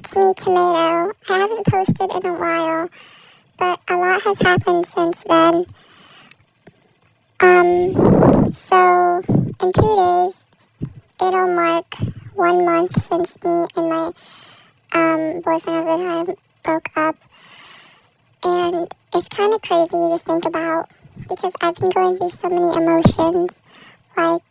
it's me, Tomato. I haven't posted in a while, but a lot has happened since then. So in 2 days, it'll mark 1 month since me and my boyfriend of the time broke up. And it's kind of crazy to think about because I've been going through so many emotions, like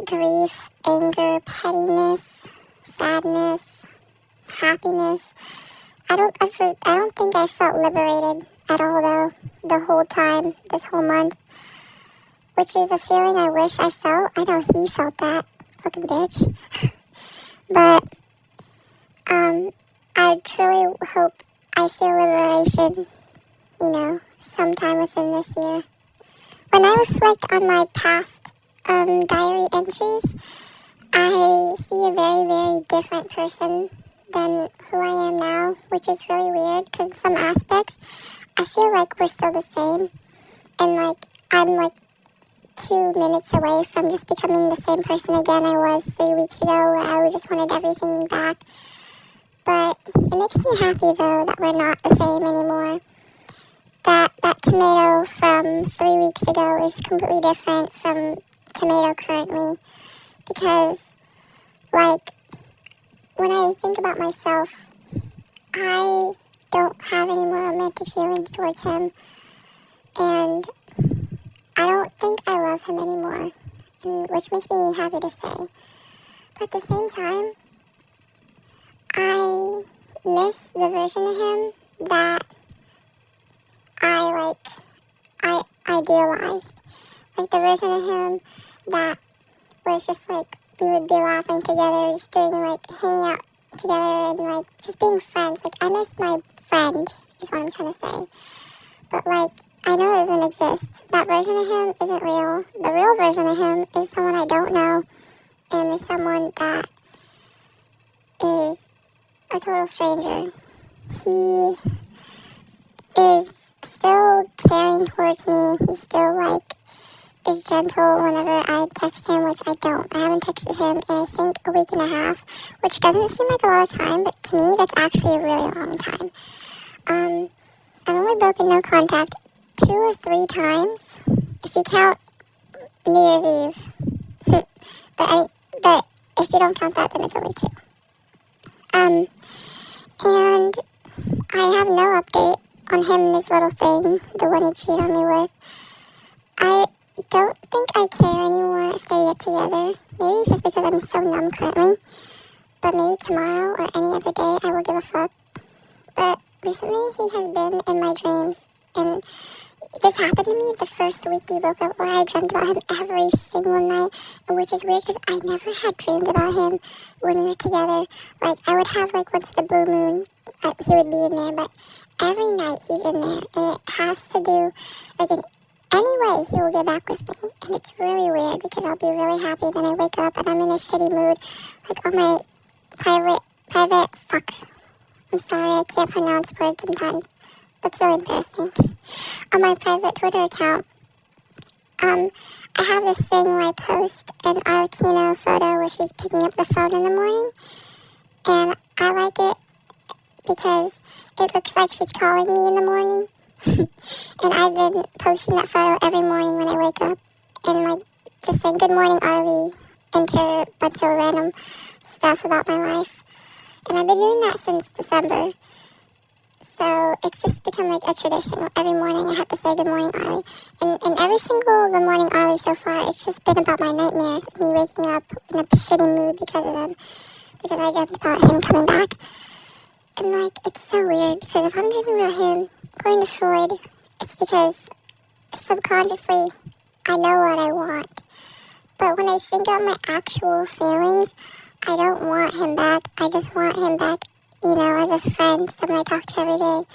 grief, anger, pettiness, sadness, happiness. I don't think I felt liberated at all though the whole time, this whole month, which is a feeling I wish I felt. I know he felt that, fucking bitch. But I truly hope I feel liberation, sometime within this year. When I reflect on my past diary entries, I see a very, very different person than who I am now, which is really weird because in some aspects, I feel like we're still the same. And I'm 2 minutes away from just becoming the same person again I was 3 weeks ago, where I just wanted everything back. But it makes me happy though that we're not the same anymore. That Tomato from 3 weeks ago is completely different from Tomato currently, because when I think about myself, I don't have any more romantic feelings towards him, and I don't think I love him anymore, which makes me happy to say. But at the same time, I miss the version of him that I idealized. Like the version of him that was just we would be laughing together, just doing hanging out together and just being friends. I miss my friend is what I'm trying to say. But I know it doesn't exist. That version of him isn't real. The real version of him is someone I don't know, and is someone that is a total stranger. He is still caring towards me. He still is gentle whenever I text him, which I don't. I haven't texted him in I think a week and a half, which doesn't seem like a lot of time, but to me that's actually a really long time. I've only broken no contact 2 or 3 times, if you count New Year's Eve. but if you don't count that, then it's only 2. And I have no update on him and his little thing, the one he cheated on me with. I don't think I care anymore if they get together. Maybe it's just because I'm so numb currently. But maybe tomorrow or any other day I will give a fuck. But recently he has been in my dreams. And this happened to me the first week we broke up, where I dreamt about him every single night. Which is weird because I never had dreams about him when we were together. I would have once the blue moon, he would be in there. But every night he's in there. And it has to do, in any way he will get back with me. And it's really weird because I'll be really happy. Then I wake up and I'm in a shitty mood. On my private, fuck. I'm sorry, I can't pronounce words sometimes. That's really embarrassing. On my private Twitter account, I have this thing where I post an arlecchino photo where she's picking up the phone in the morning. And I like it because it looks like she's calling me in the morning. And I've been posting that photo every morning when I wake up. And just saying, good morning, Arlie. Enter a bunch of random stuff about my life. And I've been doing that since December. So it's just become a tradition. Every morning I have to say good morning, Arlie. And every single good morning, Arlie so far, it's just been about my nightmares. Me waking up in a shitty mood because of them. Because I dreamt about him coming back. And it's so weird because if I'm dreaming about him, according to Freud, it's because subconsciously I know what I want. But when I think of my actual feelings, I don't want him back. I just want him back, as a friend, someone I talk to every day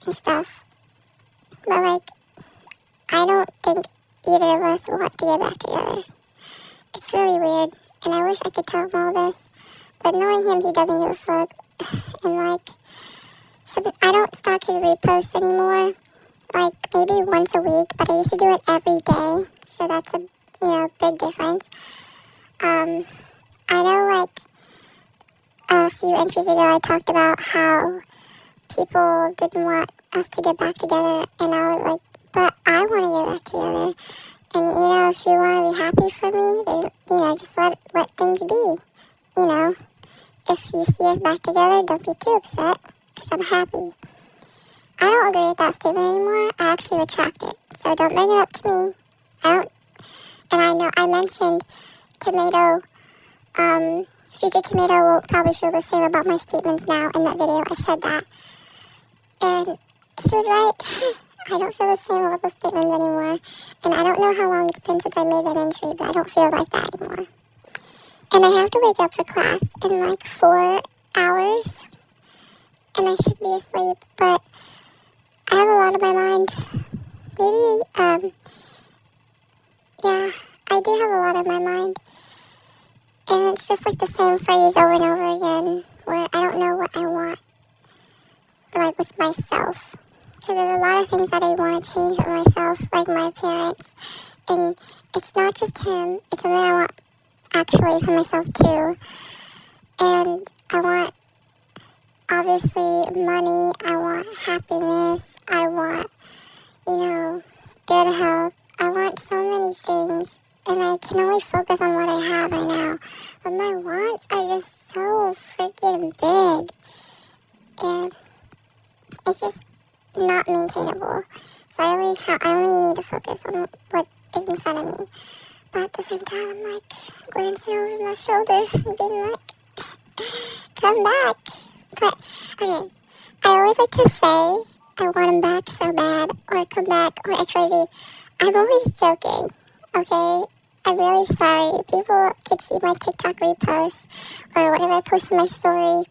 and stuff. But I don't think either of us want to get back together. It's really weird, and I wish I could tell him all this. But knowing him, he doesn't give a fuck. And I don't stalk his reposts anymore. Maybe once a week, but I used to do it every day. So that's a big difference. I know few entries ago, I talked about how people didn't want us to get back together, and I was like, but I want to get back together. And, you know, if you want to be happy for me, then, you know, just let things be. You know, if you see us back together, don't be too upset, because I'm happy. I don't agree with that statement anymore. I actually retract it. So don't bring it up to me. I don't, and I know I mentioned tomato, future tomato will probably feel the same about my statements now in that video. I said that. And she was right. I don't feel the same about those statements anymore. And I don't know how long it's been since I made that entry, but I don't feel like that anymore. And I have to wake up for class in like 4 hours. And I should be asleep, but I have a lot on my mind. Maybe, yeah, I do have a lot on my mind. And it's just like the same phrase over and over again, where I don't know what I want, like with myself. Because there's a lot of things that I want to change with myself, like my appearance. And it's not just him, it's something I want actually for myself too. And I want, obviously, money, I want happiness, I want, you know, good health. I want so many things, and I can only focus on what I have right now. But my wants are just so freaking big, and it's just not maintainable. So I only need to focus on what is in front of me. But at the same time, I'm like glancing over my shoulder and being like, come back. But, okay, I always like to say I want him back so bad, or come back, or XYZ. I'm always joking, okay? I'm really sorry. People can see my TikTok reposts, or whatever I post in my story.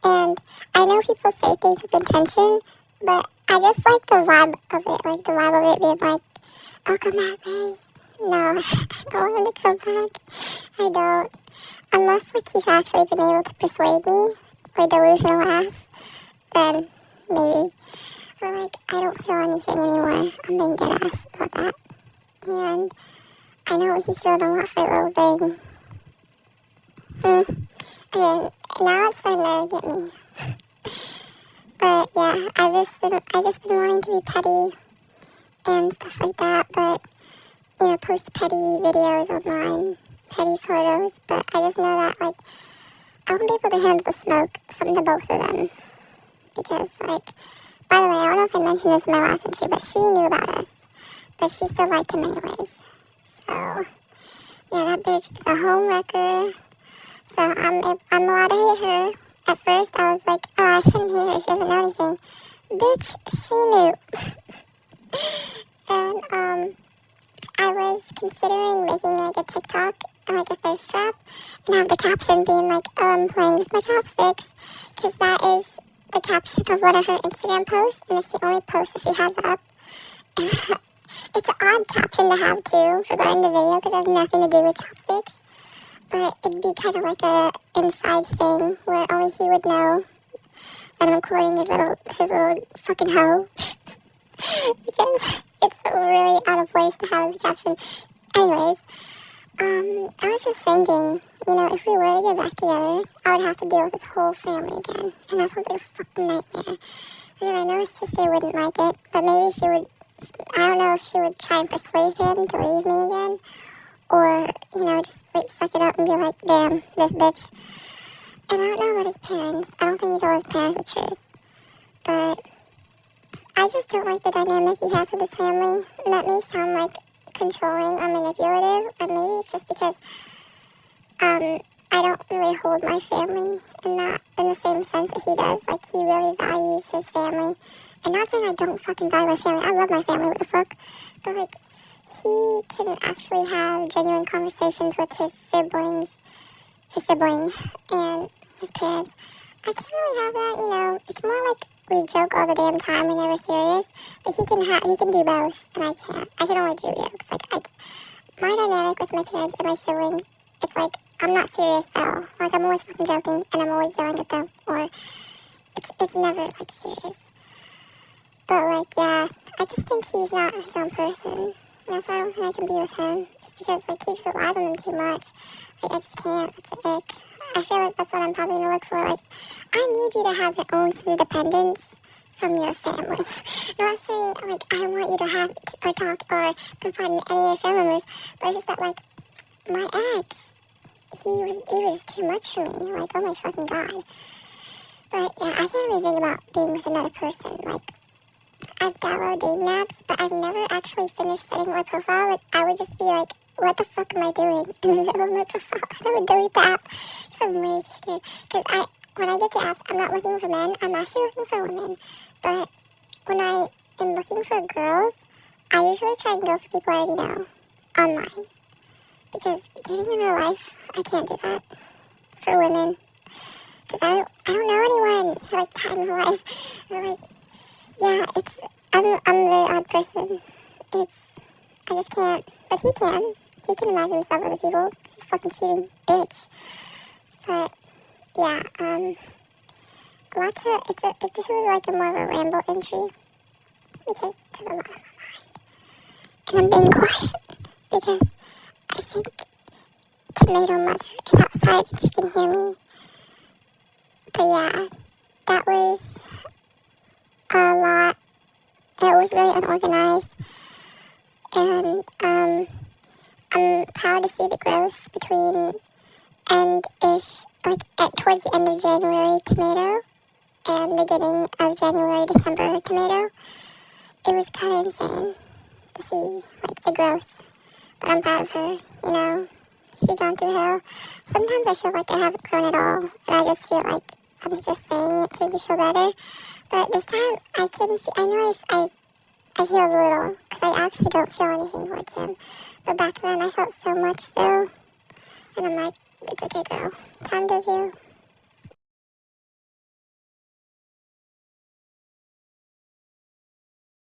And I know people say things with intention, but I just like the vibe of it, like the vibe of it being like, oh, come back, babe. No, I don't want him to come back. I don't. Unless, like, he's actually been able to persuade me, or delusional ass, then maybe. But, like, I don't feel anything anymore. I'm being dead ass about that. And I know he's feeling a lot for a little thing. Okay, now it's starting to get me. But, yeah, I just been wanting to be petty and stuff like that, but, you know, post petty videos online, petty photos, but I just know that, like, I won't be able to handle the smoke from the both of them. Because, like, by the way, I don't know if I mentioned this in my last entry, but she knew about us. But she still liked him anyways. So, yeah, that bitch is a home wrecker. So, I'm allowed to hate her. At first, I was like, oh, I shouldn't hate her. She doesn't know anything. Bitch, she knew. And, I was considering making, like, a TikTok, like a thirst trap, and have the caption being like, oh, I'm playing with my chopsticks, because that is the caption of one of her Instagram posts, and it's the only post that she has up. It's an odd caption to have, too, regarding the video, because it has nothing to do with chopsticks, but it'd be kind of like a inside thing, where only he would know that I'm recording his little fucking hoe, because it's really out of place to have as a caption. Anyways, I was just thinking, you know, if we were to get back together, I would have to deal with this whole family again. And that sounds like a fucking nightmare. Because I know his sister wouldn't like it, but maybe she would, I don't know if she would try and persuade him to leave me again. Or, you know, just like suck it up and be like, damn, this bitch. And I don't know about his parents. I don't think he told his parents the truth. But I just don't like the dynamic he has with his family. And that may sound like controlling or manipulative, or maybe it's just because I don't really hold my family in the same sense that he does. Like, he really values his family. And not saying I don't fucking value my family. I love my family, what the fuck? But, like, he can actually have genuine conversations with his sibling, and his parents. I can't really have that, you know. It's more like we joke all the damn time, we're never serious. But he can do both, and I can't. I can only do jokes. Like, my dynamic with my parents and my siblings, it's like, I'm not serious at all. Like, I'm always fucking joking, and I'm always yelling at them, or it's never, like, serious. But, like, yeah, I just think he's not his own person. That's why I don't think I can be with him. It's because, like, he just relies on them too much. Like, I just can't. It's an ick. I feel like that's what I'm probably going to look for. Like, I need you to have your own sense of dependence from your family. I'm not saying, like, I don't want you to have or talk or confide in any of your family members, but it's just that, like, my ex, he was just too much for me. Like, oh my fucking god. But yeah, I can't really think about being with another person. Like, I've downloaded dating apps, but I've never actually finished setting my profile. Like, I would just be like, what the fuck am I doing in the middle of my profile? I would delete the app because I'm way too scared. Because when I get the apps, I'm not looking for men. I'm actually looking for women. But when I am looking for girls, I usually try and go for people I already know online. Because getting in real life, I can't do that for women. Because I don't know anyone like that in real life. They're like, yeah, I'm a very odd person. I just can't. But he can. He can imagine himself with other people. He's a fucking cheating bitch. But, yeah, this was like a more of a ramble entry. Because there's a lot on my mind. And I'm being quiet. Because I think Tomato Mother is outside and she can hear me. But yeah, that was a lot. It was really unorganized. And, I'm proud to see the growth between towards the end of January tomato and beginning of January, December tomato. It was kind of insane to see, like, the growth. But I'm proud of her, you know. She's gone through hell. Sometimes I feel like I haven't grown at all, and I just feel like I'm just saying it to make me feel better. But this time, I know I've healed a little, because I actually don't feel anything towards him. But back then, I felt so much still. And I'm like, it's okay, girl. Time does heal.